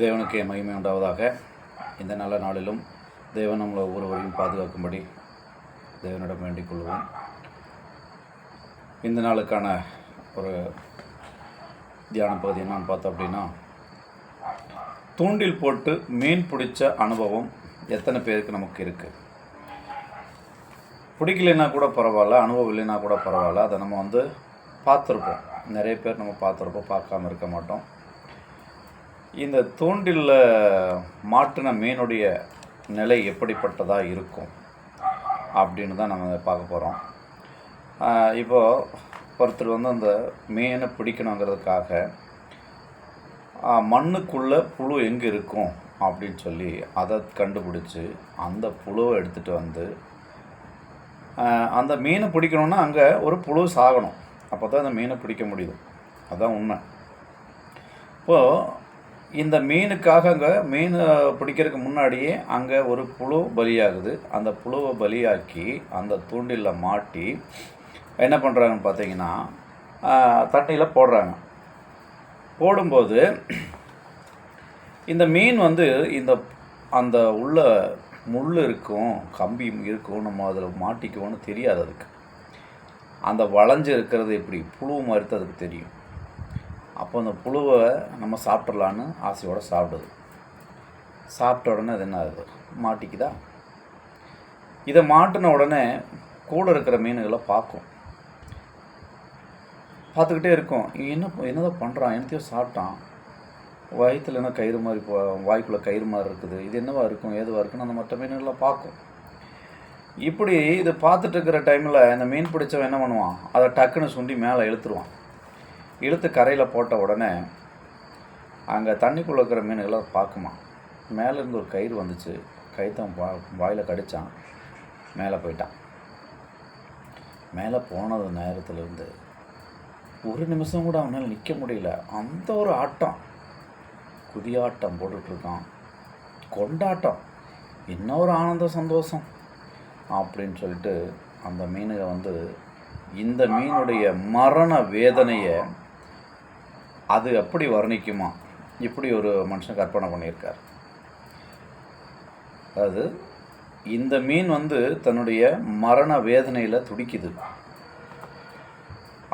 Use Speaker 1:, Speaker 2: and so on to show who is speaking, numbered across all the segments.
Speaker 1: தேவனுக்கே மகிமை உண்டாவதாக. இந்த நல்ல நாளிலும் தேவன் நம்மளை ஒவ்வொருவரையும் பாதுகாக்கும்படி தேவனிடம் வேண்டிக் கொள்வோம். இந்த நாளுக்கான ஒரு தியான பகுதி என்னன்னு பார்த்தோம் அப்படின்னா, தூண்டில் போட்டு மீன் பிடிச்ச அனுபவம் எத்தனை பேருக்கு நமக்கு இருக்குது? பிடிக்கலைன்னா கூட பரவாயில்ல, அனுபவம் இல்லைன்னா கூட பரவாயில்ல, அதை நம்ம பார்த்துருப்போம். நிறைய பேர் நம்ம பார்த்துருப்போம், பார்க்காம இருக்க மாட்டோம். இந்த தூண்டிலில் மாட்டின மீனுடைய நிலை எப்படிப்பட்டதாக இருக்கும் அப்படின்னு தான் நம்ம பார்க்க போகிறோம். இப்போது ஒருத்தர் அந்த மீனை பிடிக்கணுங்கிறதுக்காக மண்ணுக்குள்ளே புழு எங்கே இருக்கும் அப்படின்னு சொல்லி அதை கண்டுபிடிச்சி அந்த புழுவை எடுத்துகிட்டு அந்த மீனை பிடிக்கணுன்னா அங்கே ஒரு புழு சாகணும், அப்போ தான் அந்த மீனை பிடிக்க முடியுது. அதுதான் உண்மை. இப்போது இந்த மீனுக்காக அங்கே மீன் பிடிக்கிறதுக்கு முன்னாடியே அங்கே ஒரு புழு பலியாகுது. அந்த புழுவை பலியாக்கி அந்த தூண்டிலில் மாட்டி என்ன பண்ணுறாங்கன்னு பார்த்தீங்கன்னா, தண்ணியில் போடுறாங்க. போடும்போது இந்த மீன் இந்த அந்த உள்ள முள் இருக்கும், கம்பி இருக்கும், நம்ம அதில் மாட்டிக்குவோன்னு தெரியாது. அதுக்கு அந்த வளைஞ்சு இருக்கிறது எப்படி புழு மாதிரி தான் அதுக்கு தெரியும். அப்போ அந்த புழுவை நம்ம சாப்பிட்றலான்னு ஆசையோடு சாப்பிடுது. சாப்பிட்ட உடனே அது என்ன ஆகுது? மாட்டிக்குதா? இதை மாட்டின உடனே கூட இருக்கிற மீன்களை பார்த்துக்கிட்டே இருக்கும். என்னதான் பண்ணுறான், என்னத்தையும் சாப்பிட்டான், வயிற்றுல என்ன கயிறு மாதிரி வாய்க்குள்ளே கயிறு மாதிரி இருக்குது, இது என்னவா இருக்கும், ஏதுவாக இருக்குன்னு அந்த மற்ற மீன்களை பார்க்கும். இப்படி இதை பார்த்துட்டு இருக்கிற டைமில் இந்த மீன் பிடிச்சவன் என்ன பண்ணுவான், அதை டக்குன்னு சுண்டி மேலே இழுத்துருவான். இழுத்து கரையில் போட்ட உடனே அங்கே தண்ணிக்குள்ளே இருக்கிற மீன்களை பார்க்குமா. மேலேருந்து ஒரு கயிறு வந்துச்சு, கயிற்றம் வாயில் கடித்தான், மேலே போயிட்டான். மேலே போனது நேரத்துலேருந்து ஒரு நிமிஷம் கூட அவனால் நிற்க முடியல. அந்த ஒரு ஆட்டம், குதியாட்டம் போட்டுட்ருக்கான், கொண்டாட்டம், இன்னொரு ஆனந்தம், சந்தோஷம் அப்படின்னு சொல்லிட்டு அந்த மீனுக இந்த மீனுடைய மரண வேதனையை அது அப்படி வர்ணிக்குமா, இப்படி ஒரு மனுஷன் கற்பனை பண்ணியிருக்கார். அதாவது இந்த மீன் தன்னுடைய மரண வேதனையில் துடிக்குது.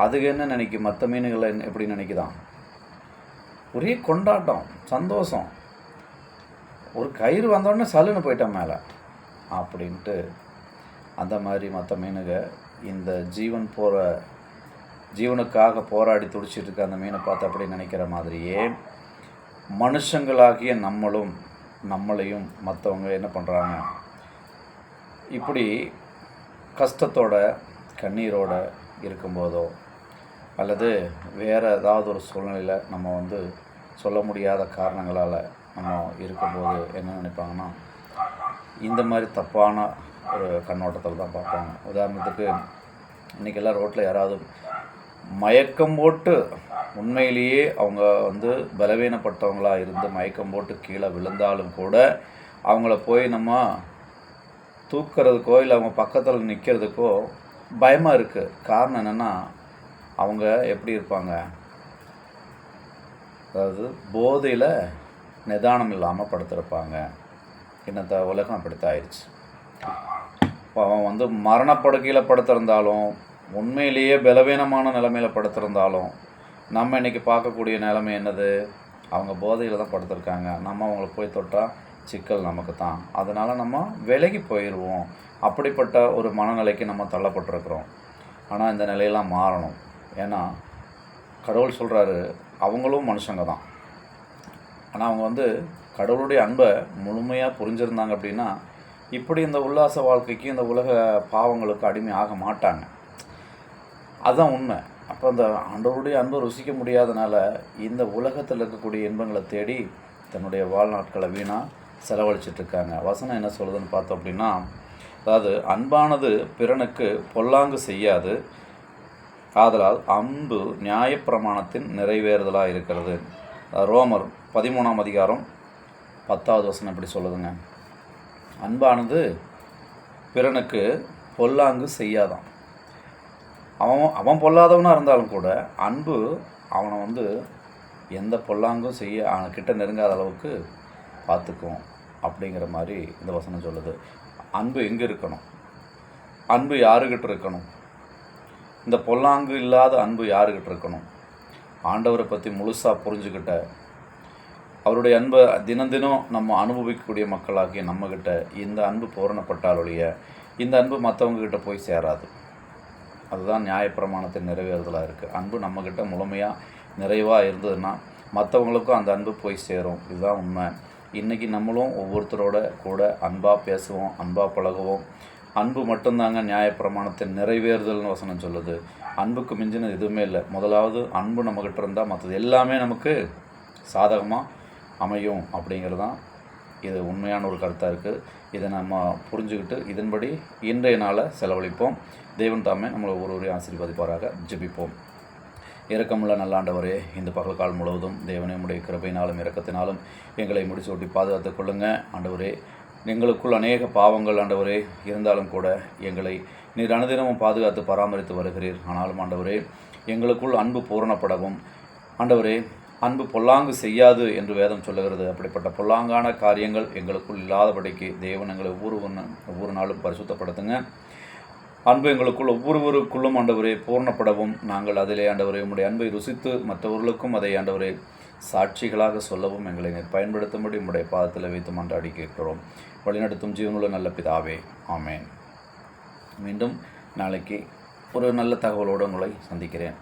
Speaker 1: அதுக்கு என்ன நினைக்கும், மற்ற மீன்களை எப்படி நினைக்குதான்? ஒரே கொண்டாட்டம், சந்தோஷம். ஒரு கயிறு வந்தோடனே சல்லுன்னு போயிட்டான் மேலே அப்படின்ட்டு. அந்த மாதிரி மற்ற மீனுக இந்த ஜீவனுக்காக போராடி துடிச்சிட்டு இருக்க அந்த மீனை பார்த்து அப்படி நினைக்கிற மாதிரியே மனுஷங்களாகிய நம்மளையும் மற்றவங்க என்ன பண்ணுறாங்க, இப்படி கஷ்டத்தோட கண்ணீரோட இருக்கும்போதோ அல்லது வேறு ஏதாவது ஒரு சூழ்நிலையில் நம்ம சொல்ல முடியாத காரணங்களால் நம்ம இருக்கும்போது என்ன நினைப்பாங்கன்னா, இந்த மாதிரி தப்பான ஒரு கண்ணோட்டத்தில் தான் பார்ப்பாங்க. உதாரணத்துக்கு இன்றைக்கெல்லாம் ரோட்டில் யாராவது மயக்கம் போட்டு உண்மையிலேயே அவங்க பலவீனப்பட்டவங்களாக இருந்து மயக்கம் போட்டு கீழே விழுந்தாலும் கூட அவங்கள போய் நம்ம தூக்கிறதுக்கோ இல்லை அவங்க பக்கத்தில் நிற்கிறதுக்கோ பயமாக இருக்குது. காரணம் என்னென்னா, அவங்க எப்படி இருப்பாங்க, அதாவது போதையில் நிதானம் இல்லாமல் படுத்திருப்பாங்க. இன்னத்த உலகம் அப்படித்தான் ஆயிடுச்சு. இப்போ அவன் மரணப்படுக்கையில் படுத்திருந்தாலும், உண்மையிலேயே பலவீனமான நிலைமையில் படுத்திருந்தாலும், நம்ம இன்றைக்கி பார்க்கக்கூடிய நிலைமை என்னது, அவங்க போதையில் தான் படுத்திருக்காங்க. நம்ம அவங்கள போய் தொட்டால் சிக்கல் நமக்கு தான். அதனால் நம்ம விலகி போயிடுவோம். அப்படிப்பட்ட ஒரு மனநிலைக்கு நம்ம தள்ளப்பட்டிருக்கிறோம். ஆனால் இந்த நிலையெல்லாம் மாறணும். ஏன்னா கடவுள் சொல்கிறாரு, அவங்களும் மனுஷங்க தான். ஆனால் அவங்க கடவுளுடைய அன்பை முழுமையாக புரிஞ்சிருந்தாங்க அப்படின்னா இப்படி இந்த உல்லாச வாழ்க்கைக்கு, இந்த உலக பாவங்களுக்கு அடிமை ஆக மாட்டாங்க. அதுதான் உண்மை. அப்போ அந்த ஆண்டவருடைய அன்பை ருசிக்க முடியாதனால இந்த உலகத்தில் இருக்கக்கூடிய இன்பங்களை தேடி தன்னுடைய வாழ்நாட்களை வீணாக செலவழிச்சிட்ருக்காங்க. வசனம் என்ன சொல்லுதுன்னு பார்த்தோம் அப்படின்னா, அதாவது அன்பானது பிறனுக்கு பொல்லாங்கு செய்யாது, ஆதலால் அன்பு நியாயப்பிரமாணத்தின் நிறைவேறுதலாக இருக்கிறது. ரோமர் 13ஆம் அதிகாரம் 10வது வசனம் இப்படி சொல்லுதுங்க, அன்பானது பிறனுக்கு பொல்லாங்கு செய்யாதான். அவன் பொல்லாதவனாக இருந்தாலும் கூட அன்பு அவனை எந்த பொல்லாங்கும் செய்ய கிட்ட நெருங்காத அளவுக்கு பார்த்துக்கும் அப்படிங்கிற மாதிரி இந்த வசனம் சொல்லுது. அன்பு எங்கே இருக்கணும்? அன்பு யாருக்கிட்ட இருக்கணும்? இந்த பொல்லாங்கு இல்லாத அன்பு யாருக்கிட்ட இருக்கணும்? ஆண்டவரை பற்றி முழுசாக புரிஞ்சுக்கிட்ட, அவருடைய அன்பை தினம் தினம் நம்ம அனுபவிக்கக்கூடிய மக்களாகிய நம்மக்கிட்ட இந்த அன்பு பூரணப்பட்டாலொழிய இந்த அன்பு மற்றவங்கக்கிட்ட போய் சேராது. அதுதான் நியாயப்பிரமாணத்தின் நிறைவேறுதலாக இருக்குது. அன்பு நம்மக்கிட்ட முழுமையாக நிறைவாக இருந்ததுன்னா மற்றவங்களுக்கும் அந்த அன்பு போய் சேரும். இதுதான் உண்மை. இன்றைக்கி நம்மளும் ஒவ்வொருத்தரோட கூட அன்பாக பேசுவோம், அன்பாக பழகுவோம். அன்பு மட்டும்தாங்க நியாயப்பிரமாணத்தின் நிறைவேறுதல்னு வசனம் சொல்லுது. அன்புக்கு மிஞ்சினது எதுவுமே இல்லை. முதலாவது அன்பு நம்மக்கிட்ட இருந்தால் மற்றது எல்லாமே நமக்கு சாதகமாக அமையும் அப்படிங்கிறது தான் இது உண்மையான ஒரு கருத்தாக இருக்குது. இதை நம்ம புரிஞ்சுக்கிட்டு இதன்படி இன்றைய நாளை செலவழிப்போம். தேவன் தாமே நம்மளை ஒவ்வொருவரையும் ஆசீர்வதிப்பாராக. ஜெபிப்போம். இரக்கமுள்ள நல்லாண்டவரே, இந்த பகல்கால் முழுவதும் தேவனே உடைய கிருபையினாலும் இரக்கத்தினாலும் எங்களை முடிச்சூட்டி பாதுகாத்து கொள்ளுங்க ஆண்டவரே. எங்களுக்குள் அநேக பாவங்கள் ஆண்டவரே இருந்தாலும் கூட எங்களை நீர் அனுதினமும் பாதுகாத்து பராமரித்து வருகிறீர். ஆனாலும் ஆண்டவரே, எங்களுக்குள் அன்பு பூரணப்படவும் ஆண்டவரே, அன்பு பொல்லாங்கு செய்யாது என்று வேதம் சொல்லுகிறது. அப்படிப்பட்ட பொல்லாங்கான காரியங்கள் எங்களுக்குள் இல்லாதபடிக்கு தேவன் எங்களை ஒவ்வொரு நாளும் பரிசுத்தப்படுத்துங்க. அன்பு எங்களுக்குள் ஒவ்வொருவருக்குள்ளும் ஆண்டவரே பூர்ணப்படவும் நாங்கள் அதிலே ஆண்டவரே உம்முடைய அன்பை ருசித்து மற்றவர்களுக்கும் அதை ஆண்டவரே சாட்சிகளாக சொல்லவும் எங்களை பயன்படுத்தும்படி உம்முடைய பாதத்தில் வைத்து மன்றாடி கேட்கிறோம். வழிநடத்தும் ஜீவனுள்ள நல்ல பிதாவே, ஆமேன். மீண்டும் நாளைக்கு ஒரு நல்ல தகவலோடு உங்களை சந்திக்கிறேன்.